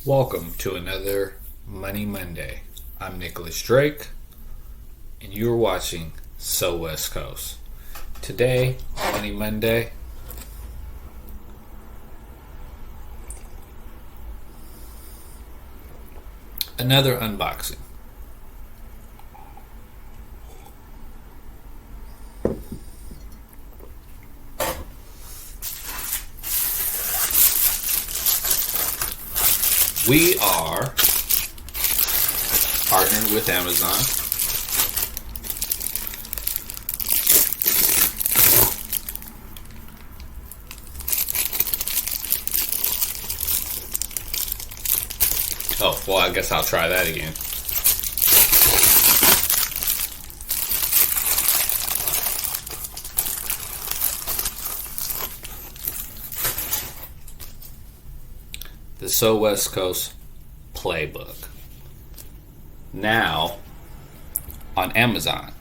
Welcome to another Money Monday. I'm Nicholas Drake, and you're watching So West Coast. Today, on Money Monday, another unboxing. We are partnered with Amazon. Oh, well, I guess I'll try that again. The So West Coast Playbook. Now on Amazon.